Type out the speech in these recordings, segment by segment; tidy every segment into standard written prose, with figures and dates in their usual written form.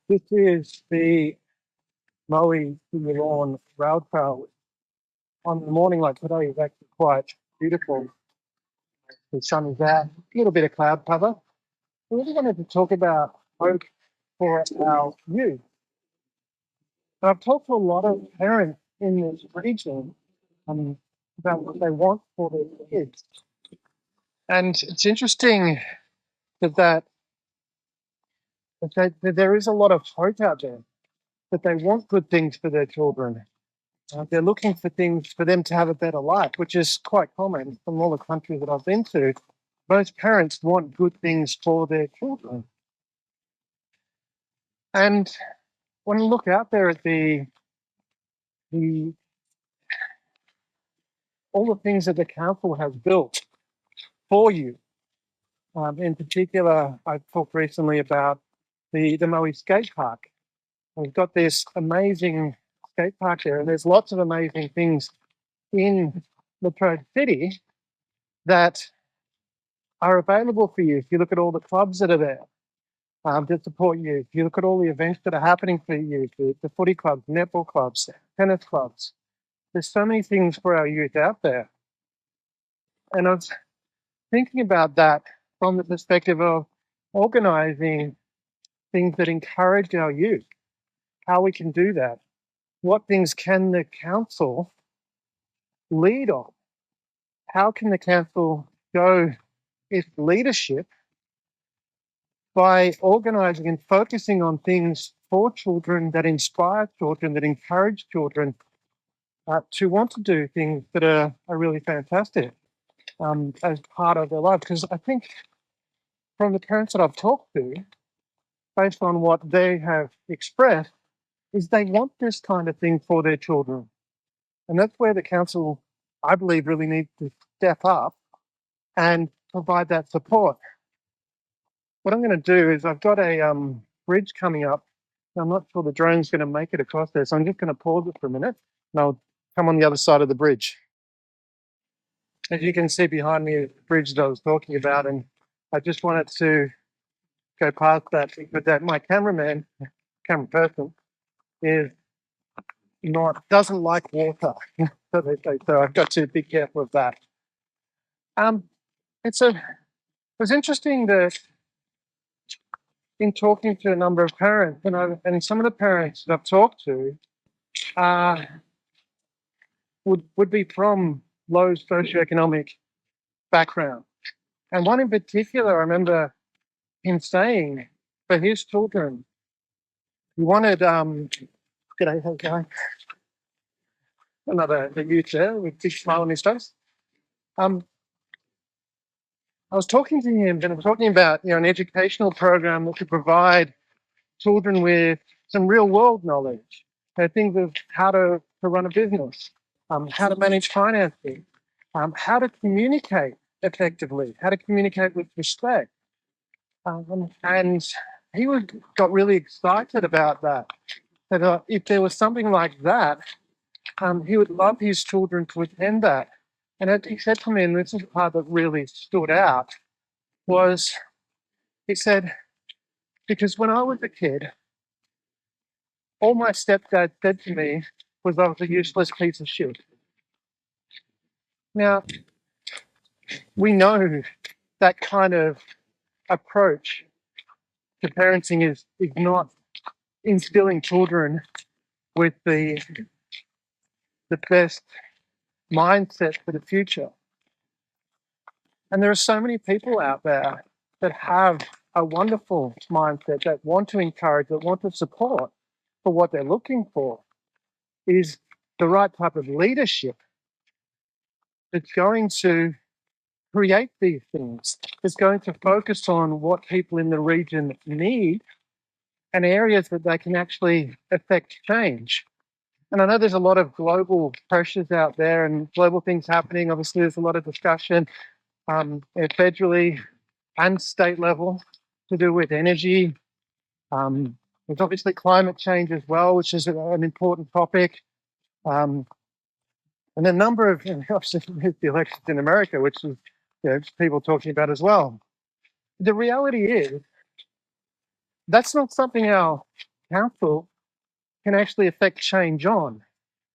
This is the Moe-Yallourn Rail Trail. On the morning like today is actually quite beautiful. The sun is out, a little bit of cloud cover. We really wanted to talk about hope for our youth. And I've talked to a lot of parents in this region about what they want for their kids. And it's interesting that there is a lot of hope out there, that they want good things for their children. They're looking for things for them to have a better life, which is quite common from all the countries that I've been to. Most parents want good things for their children. And when you look out there at the all the things that the council has built for you, in particular, I talked recently about the Moe skate park. We've got this amazing skate park there, and there's lots of amazing things in Latrobe City that are available for you. If you look at all the clubs that are there to support you, if you look at all the events that are happening for you, the footy clubs, netball clubs, tennis clubs, there's so many things for our youth out there. And I was thinking about that from the perspective of organising things that encourage our youth, how we can do that. What things can the council lead on? How can the council go its leadership by organising and focusing on things for children that inspire children, that encourage children to want to do things that are really fantastic as part of their life? Because I think from the parents that I've talked to, based on what they have expressed, is they want this kind of thing for their children. And that's where the council, I believe, really needs to step up and provide that support. What I'm going to do is I've got a bridge coming up. I'm not sure the drone's going to make it across there, so I'm just going to pause it for a minute and I'll come on the other side of the bridge. As you can see behind me is the bridge that I was talking about, and I just wanted to go past that because that my camera person, is doesn't like water. So they say, so I've got to be careful of that. It was interesting that in talking to a number of parents, and some of the parents that I've talked to would be from low socioeconomic background. And one in particular, I remember him saying for his children, he wanted, g'day, how's it going? Another youth there with a big smile on his face. I was talking to him and I was talking about an educational program that could provide children with some real world knowledge, things of how to run a business, how to manage finances, how to communicate effectively, how to communicate with respect. And he got really excited about that. That if there was something like that, he would love his children to attend that. And he said to me, and this is the part that really stood out, was he said, because when I was a kid, all my stepdad said to me was I was a useless piece of shit. Now, we know that kind of approach to parenting is not instilling children with the best mindset for the future. And there are so many people out there that have a wonderful mindset, that want to encourage, that want to support, but what they're looking for is the right type of leadership that's going to create these things, that's going to focus on what people in the region need and areas that they can actually affect change. And I know there's a lot of global pressures out there and global things happening. Obviously, there's a lot of discussion federally and state level to do with energy. There's obviously climate change as well, which is an important topic. And a number of, obviously, the elections in America, which is people talking about as well. The reality is, that's not something our council can actually affect change on.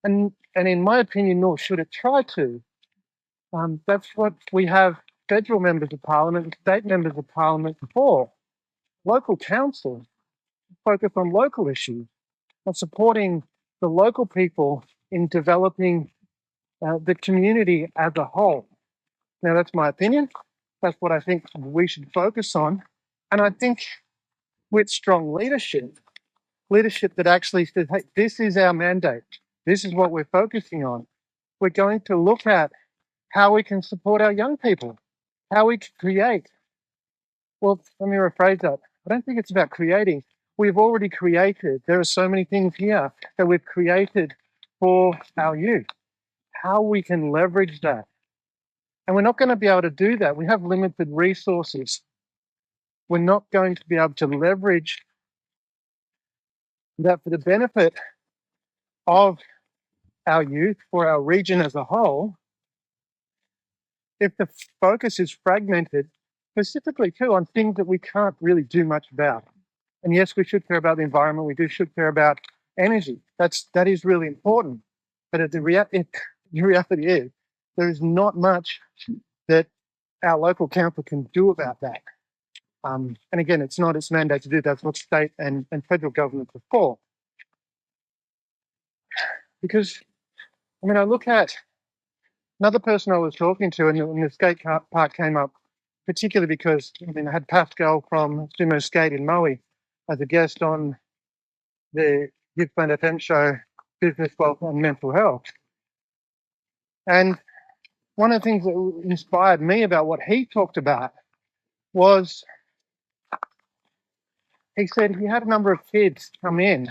And in my opinion, nor should it try to. That's what we have federal members of parliament and state members of parliament for. Local council focus on local issues and supporting the local people in developing the community as a whole. Now, that's my opinion. That's what I think we should focus on. And I think with strong leadership that actually says, hey, this is our mandate. This is what we're focusing on. We're going to look at how we can support our young people, how we can create. Well, let me rephrase that. I don't think it's about creating. We've already created. There are so many things here that we've created for our youth. How we can leverage that. And we're not going to be able to do that. We have limited resources. We're not going to be able to leverage that for the benefit of our youth, for our region as a whole, if the focus is fragmented, specifically too on things that we can't really do much about. And yes, we should care about the environment. We should care about energy. That is really important. But the reality is there is not much that our local council can do about that. And again, it's not its mandate to do that. That's what state and federal governments are for. Because, I mean, I look at another person I was talking to, and the skate park came up, particularly because, I mean, I had Pascal from Sumo Skate in Moe as a guest on the Youth Blend FM show, Business, Wealth and Mental Health. And one of the things that inspired me about what he talked about was he said he had a number of kids come in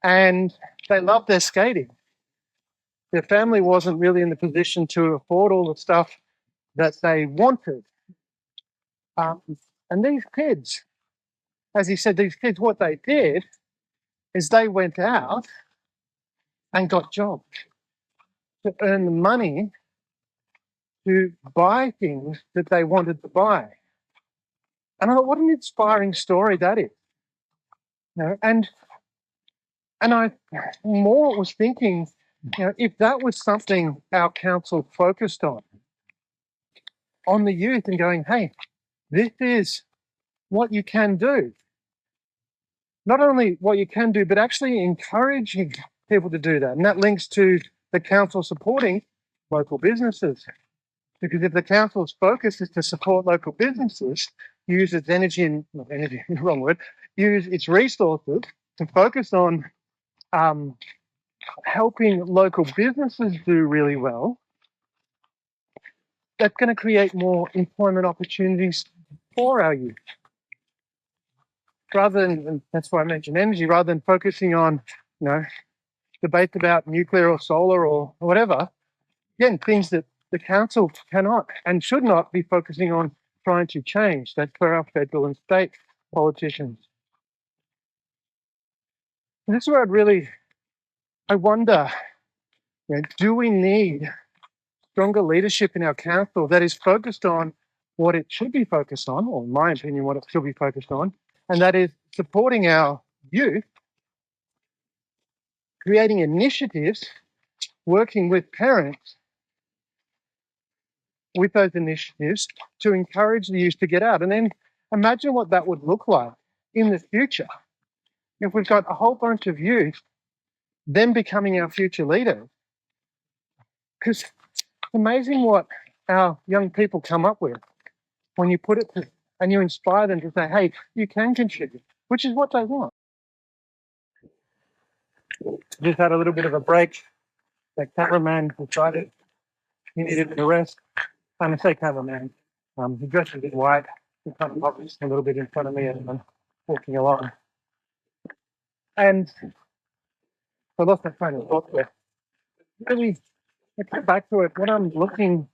and they loved their skating. Their family wasn't really in the position to afford all the stuff that they wanted. And these kids, as he said, what they did is they went out and got jobs to earn the money to buy things that they wanted to buy. And I thought, what an inspiring story that is. You know, and I more was thinking, you know, if that was something our council focused on the youth and going, hey, this is what you can do. Not only what you can do, but actually encouraging people to do that. And that links to the council supporting local businesses. Because if the council's focus is to support local businesses, use its use its resources to focus on helping local businesses do really well, that's going to create more employment opportunities for our youth. Rather than, and that's why I mentioned energy, rather than focusing on, you know, debates about nuclear or solar or whatever, again, things that the council cannot and should not be focusing on trying to change. That's for our federal and state politicians. And this is where I wonder, you know, do we need stronger leadership in our council that is focused on what it should be focused on, or in my opinion, what it should be focused on, and that is supporting our youth, creating initiatives, working with parents with those initiatives to encourage the youth to get out. And then imagine what that would look like in the future if we've got a whole bunch of youth then becoming our future leaders. Because it's amazing what our young people come up with when you put it to, and you inspire them to say, hey, you can contribute, which is what they want. Just had a little bit of a break. The cameraman decided he needed a rest. I'm a say cameraman. He dresses in white. He kind of hovers a little bit in front of me as I'm walking along. And I lost my train of thought there. Really, I come back to it. What I'm looking,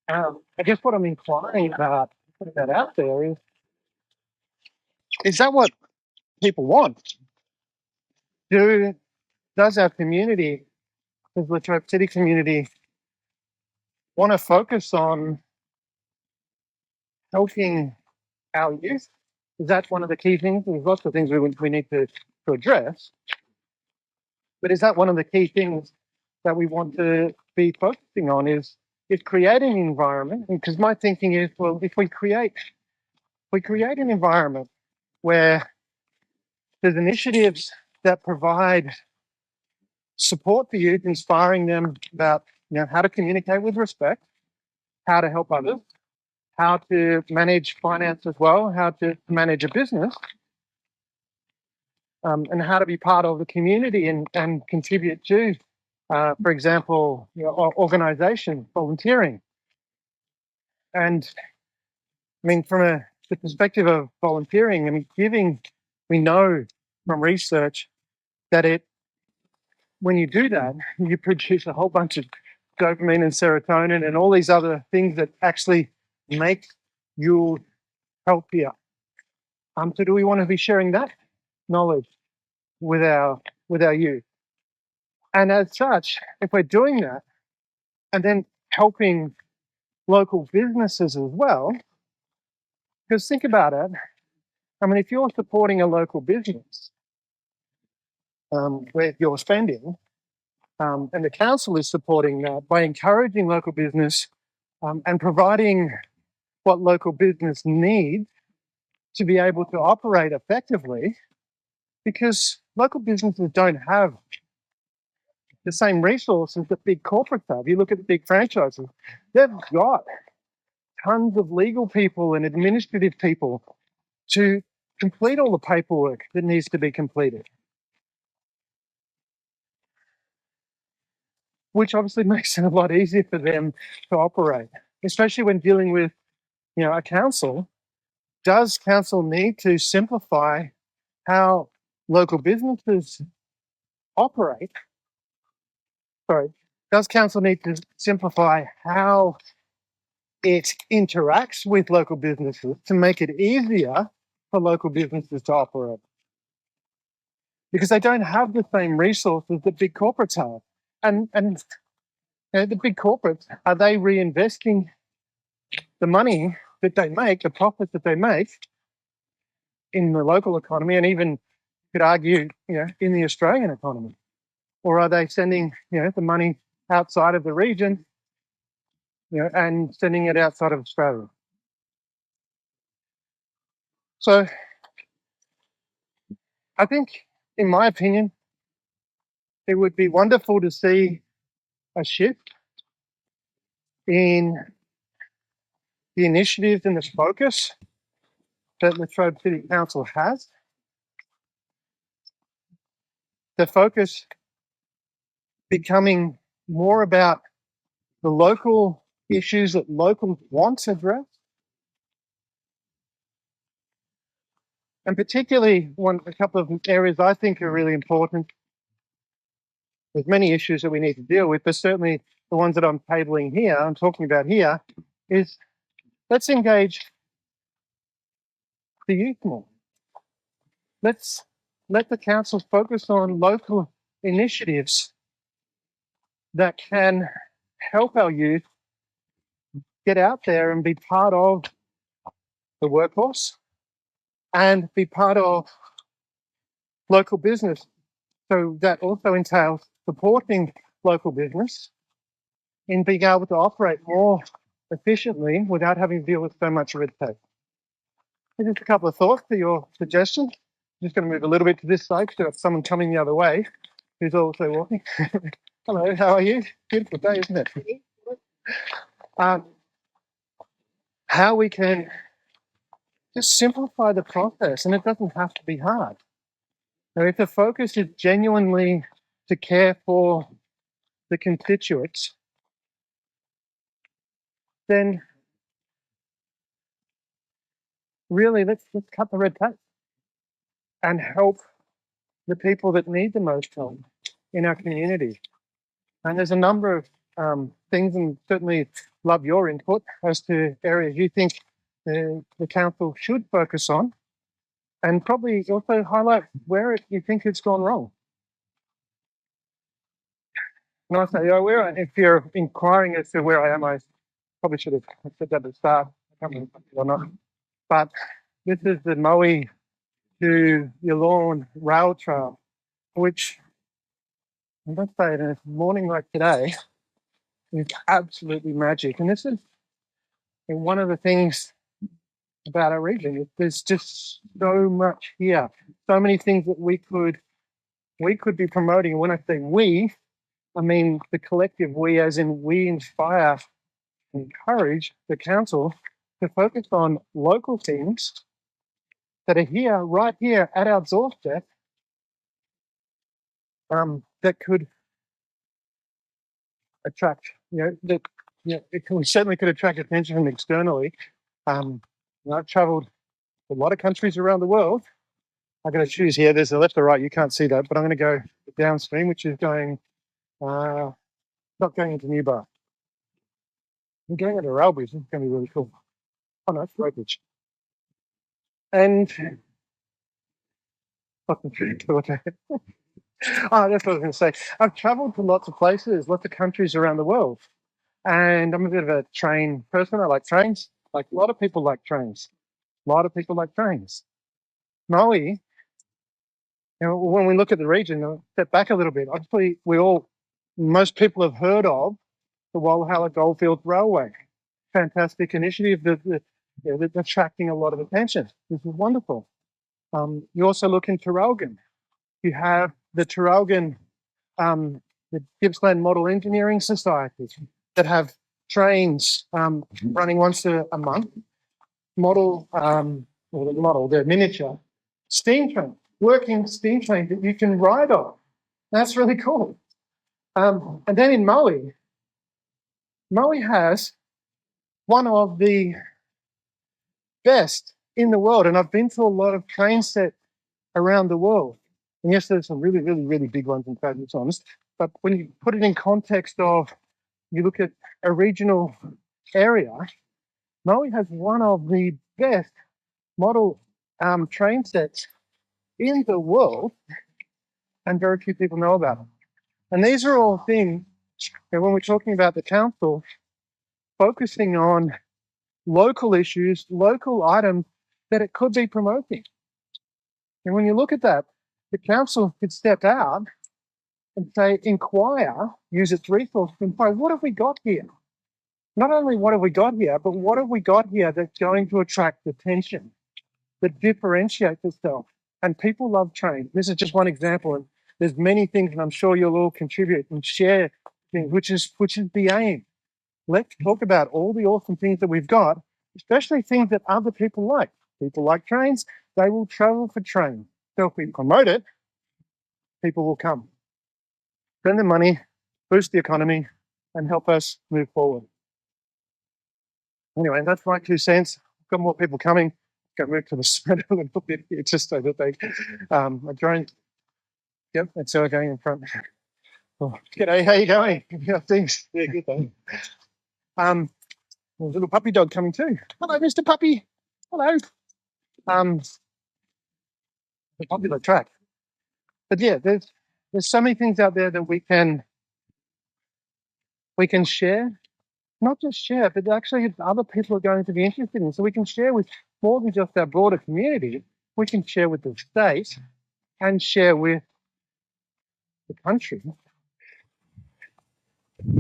I guess what I'm inquiring about, putting that out there is that what people want? Does our community, does the Latrobe City community want to focus on helping our youth Is that one of the key things? There's lots of things we need to address, but is that one of the key things that we want to be focusing on? Is creating an environment? Because my thinking is, well, if we create an environment where there's initiatives that provide support for youth, inspiring them about how to communicate with respect, how to help others, how to manage finance as well, how to manage a business, and how to be part of the community and contribute to, for example, organisation, volunteering. And I mean, from the perspective of volunteering, I mean, giving, we know from research that when you do that, you produce a whole bunch of dopamine and serotonin and all these other things that actually make you healthier. So do we want to be sharing that knowledge with our youth? And as such, if we're doing that and then helping local businesses as well, because think about it, I mean, if you're supporting a local business with your spending, and the council is supporting that by encouraging local business and providing what local business needs to be able to operate effectively, because local businesses don't have the same resources that big corporates have. You look at the big franchises, they've got tons of legal people and administrative people to complete all the paperwork that needs to be completed, which obviously makes it a lot easier for them to operate, especially when dealing with a council. Does council need to simplify how local businesses operate? Sorry, does council need to simplify how it interacts with local businesses to make it easier for local businesses to operate? Because they don't have the same resources that big corporates have. And the big corporates, are they reinvesting the money that they make, the profits that they make in the local economy, and even you could argue, in the Australian economy? Or are they sending, the money outside of the region, and sending it outside of Australia? So I think, in my opinion, it would be wonderful to see a shift in the initiatives and the focus that Latrobe City Council has. The focus becoming more about the local issues that locals want addressed. And particularly a couple of areas I think are really important. There's many issues that we need to deal with, but certainly the ones that I'm talking about here, is let's engage the youth more. Let's let the council focus on local initiatives that can help our youth get out there and be part of the workforce and be part of local business. So that also entails supporting local business in being able to operate more efficiently without having to deal with so much red tape. Just a couple of thoughts to your suggestion. I'm just going to move a little bit to this side because I've got someone coming the other way who's also walking. Hello, how are you? Beautiful day, isn't it? How we can just simplify the process, and it doesn't have to be hard. Now, if the focus is genuinely to care for the constituents, then really let's cut the red tape and help the people that need the most help in our community. And there's a number of things, and certainly love your input as to areas you think the council should focus on, and probably also highlight where you think it's gone wrong. And I say, if you're inquiring as to where I am, I probably should have said that at the start. I can't remember or not. But This is the Moe-Yallourn Rail Trail, which I must say, in a morning like today, is absolutely magic. And this is one of the things about our region. There's just so much here, so many things that we could be promoting. And when I say we, I mean the collective we, as in we inspire and encourage the council to focus on local things that are here, right here at our doorstep, that could attract, we certainly could attract attention externally. I've traveled a lot of countries around the world. I'm going to choose here. There's a left or right. You can't see that, but I'm going to go downstream, which is going, not going into Newbar. I'm going into Railbridge. It's going to be really cool. Oh no, it's Railbridge. And oh, that's what I was going to say. I've traveled to lots of places, lots of countries around the world. And I'm a bit of a train person. I like trains. Like a lot of people like trains. A lot of people like trains. Maui, when we look at the region, I'll step back a little bit. Obviously, most people have heard of the Walhalla Goldfields Railway. Fantastic initiative that's attracting a lot of attention. This is wonderful. You also look in Traralgon. You have the Traralgon, the Gippsland Model Engineering Society that have trains running once a month. They're miniature steam train, working steam train that you can ride on. That's really cool. And then in Maui has one of the best in the world. And I've been to a lot of train sets around the world. And yes, there's some really, really, really big ones in fabulous ones. But when you put it in context of, you look at a regional area, Maui has one of the best model train sets in the world, and very few people know about them. And these are all things that when we're talking about the council, focusing on local issues, local items that it could be promoting. And when you look at that, the council could step out and say, inquire, use its resources, inquire, what have we got here? Not only what have we got here, but what have we got here that's going to attract attention, that differentiates itself? And people love trains. This is just one example, and there's many things, and I'm sure you'll all contribute and share things, which is the aim. Let's talk about all the awesome things that we've got, especially things that other people like. People like trains, they will travel for trains. So if we promote it, people will come. Spend the money, boost the economy, and help us move forward. Anyway, that's my 2 cents. Got more people coming. Got to move to the side a little bit here just so that they a drone. Yep, that's how we're going in front. Oh, g'day, how you going? Yeah, thanks. Yeah, good though. There's a little puppy dog coming too. Hello, Mr. Puppy. Hello. A popular track. But yeah, there's so many things out there that we can share. Not just share, but actually other people are going to be interested in. So we can share with more than just our broader community. We can share with the state and share with the country.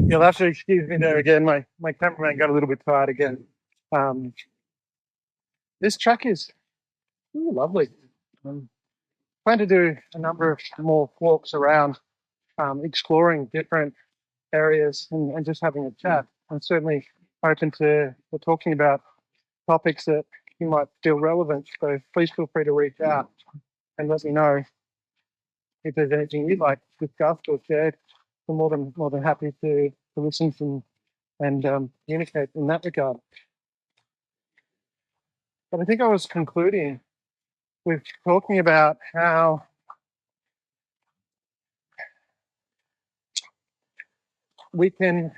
You'll have to excuse me there again. My cameraman got a little bit tired again. This track is really lovely. Plan to do a number of more walks around, exploring different areas and just having a chat. I'm certainly open to talking about topics that you might feel relevant. So please feel free to reach out and let me know if there's anything you'd like discussed or shared. I'm more than happy to listen to and communicate in that regard. But I think I was concluding with talking about how we can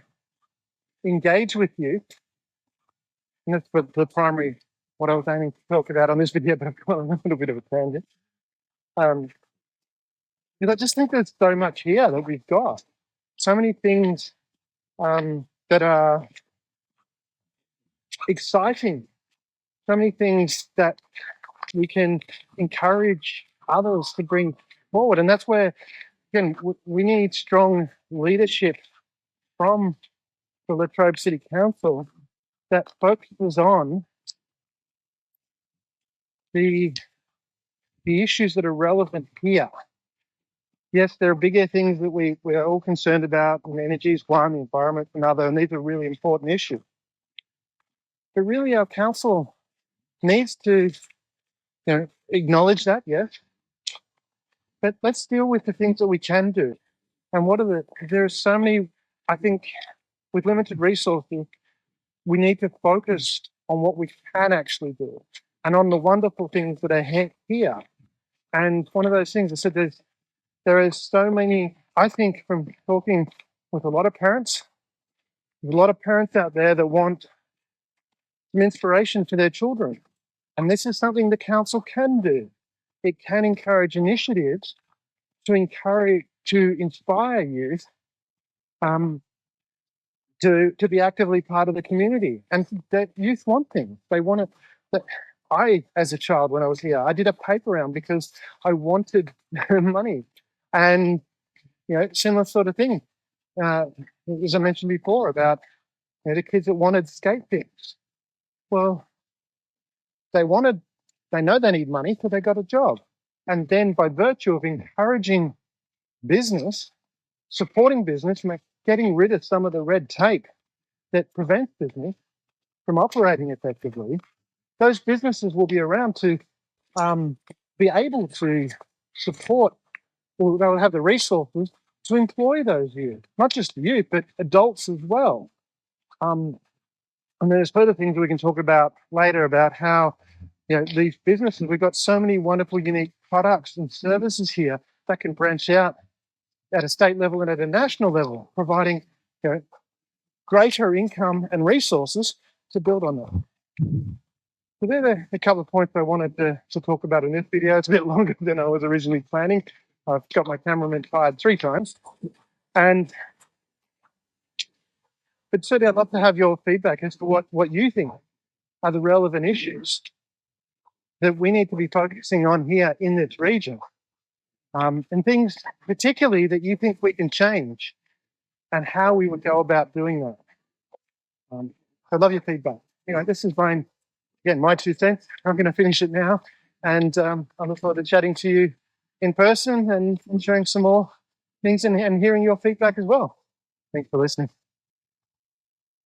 engage with you. And that's the primary, what I was aiming to talk about on this video, but I've gone on a little bit of a tangent. Because I just think there's so much here that we've got. So many things that are exciting. So many things that we can encourage others to bring forward. And that's where, again, we need strong leadership from the Latrobe City Council that focuses on the issues that are relevant here. Yes, there are bigger things that we are all concerned about, and energy is one, the environment another, and these are really important issues. But really, our council needs to acknowledge that, yes, but let's deal with the things that we can do. And there are so many, I think, with limited resources, we need to focus on what we can actually do and on the wonderful things that are here. And one of those things I said, there are so many, I think, from talking with a lot of parents, there's a lot of parents out there that want some inspiration for their children. And this is something the council can do. It can encourage initiatives to inspire youth to be actively part of the community. And that youth want things. They want to. I, as a child, when I was here, I did a paper round because I wanted money, and similar sort of thing. As I mentioned before about the kids that wanted skate picks. Well, they know they need money, so they got a job, and then by virtue of encouraging business, supporting business, getting rid of some of the red tape that prevents business from operating effectively, those businesses will be around to be able to support, or they'll have the resources to employ those youth, not just the youth, but adults as well. And there's further things we can talk about later about how these businesses, we've got so many wonderful, unique products and services here that can branch out at a state level and at a national level, providing greater income and resources to build on that. So there are a couple of points I wanted to talk about in this video. It's a bit longer than I was originally planning. I've got my cameraman tired 3 times. But certainly I'd love to have your feedback as to what you think are the relevant issues that we need to be focusing on here in this region. And things particularly that you think we can change and how we would go about doing that. I'd love your feedback. This is my 2 cents. I'm going to finish it now. And I look forward to chatting to you in person and sharing some more things and hearing your feedback as well. Thanks for listening.